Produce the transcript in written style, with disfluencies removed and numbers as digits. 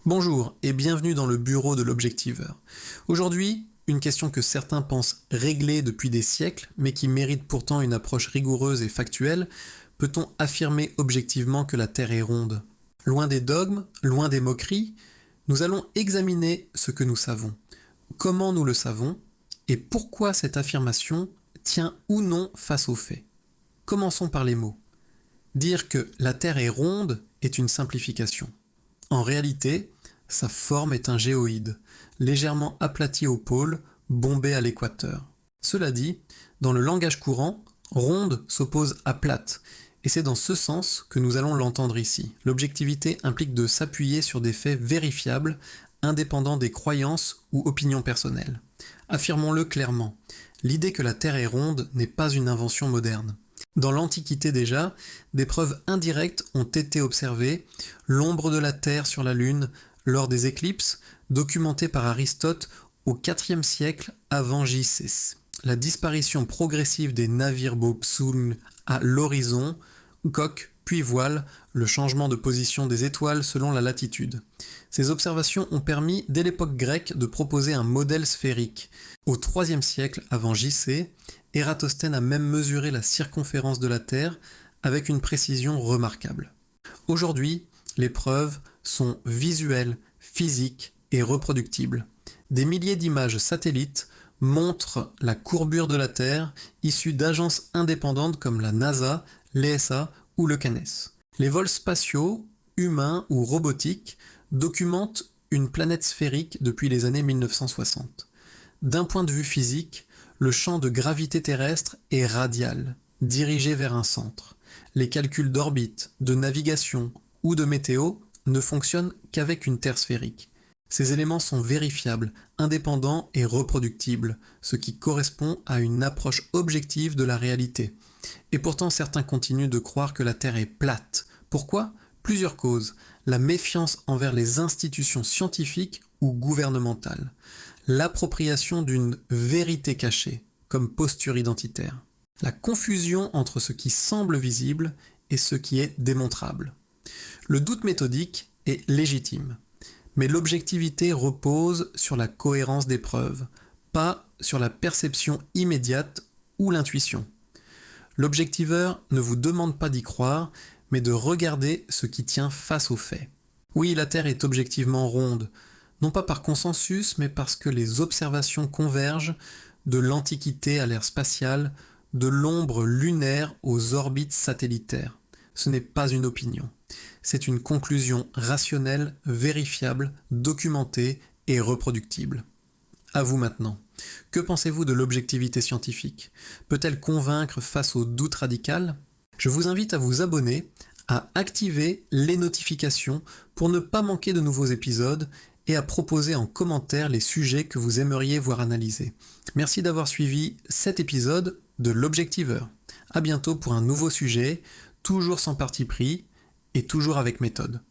Bonjour et bienvenue dans le bureau de l'Objectiveur. Aujourd'hui, une question que certains pensent réglée depuis des siècles, mais qui mérite pourtant une approche rigoureuse et factuelle. Peut-on affirmer objectivement que la Terre est ronde ? Loin des dogmes, loin des moqueries, nous allons examiner ce que nous savons, comment nous le savons, et pourquoi cette affirmation tient ou non face aux faits. Commençons par les mots. Dire que la Terre est ronde est une simplification. En réalité, sa forme est un géoïde, légèrement aplati au pôle, bombé à l'équateur. Cela dit, dans le langage courant, ronde s'oppose à plate, et c'est dans ce sens que nous allons l'entendre ici. L'objectivité implique de s'appuyer sur des faits vérifiables, indépendants des croyances ou opinions personnelles. Affirmons-le clairement, l'idée que la Terre est ronde n'est pas une invention moderne. Dans l'Antiquité déjà, des preuves indirectes ont été observées, l'ombre de la Terre sur la Lune lors des éclipses, documentée par Aristote au IVe siècle avant J.C. La disparition progressive des navires bobsleigh à l'horizon, coque puis voile, le changement de position des étoiles selon la latitude. Ces observations ont permis, dès l'époque grecque, de proposer un modèle sphérique. Au IIIe siècle avant J.C., Ératosthène a même mesuré la circonférence de la Terre avec une précision remarquable. Aujourd'hui, les preuves sont visuelles, physiques et reproductibles. Des milliers d'images satellites montrent la courbure de la Terre issue d'agences indépendantes comme la NASA, l'ESA ou le CANES. Les vols spatiaux, humains ou robotiques, documentent une planète sphérique depuis les années 1960. D'un point de vue physique, le champ de gravité terrestre est radial, dirigé vers un centre. Les calculs d'orbite, de navigation ou de météo ne fonctionnent qu'avec une Terre sphérique. Ces éléments sont vérifiables, indépendants et reproductibles, ce qui correspond à une approche objective de la réalité. Et pourtant, certains continuent de croire que la Terre est plate. Pourquoi ? Plusieurs causes. La méfiance envers les institutions scientifiques ou gouvernementales. L'appropriation d'une vérité cachée, comme posture identitaire. La confusion entre ce qui semble visible et ce qui est démontrable. Le doute méthodique est légitime, mais l'objectivité repose sur la cohérence des preuves, pas sur la perception immédiate ou l'intuition. L'objectiveur ne vous demande pas d'y croire, mais de regarder ce qui tient face aux faits. Oui, la Terre est objectivement ronde, non pas par consensus, mais parce que les observations convergent de l'Antiquité à l'ère spatiale, de l'ombre lunaire aux orbites satellitaires. Ce n'est pas une opinion. C'est une conclusion rationnelle, vérifiable, documentée et reproductible. À vous maintenant. Que pensez-vous de l'objectivité scientifique ? Peut-elle convaincre face au doute radical ? Je vous invite à vous abonner, à activer les notifications pour ne pas manquer de nouveaux épisodes et à proposer en commentaire les sujets que vous aimeriez voir analysés. Merci d'avoir suivi cet épisode de l'Objectiveur. À bientôt pour un nouveau sujet, toujours sans parti pris et toujours avec méthode.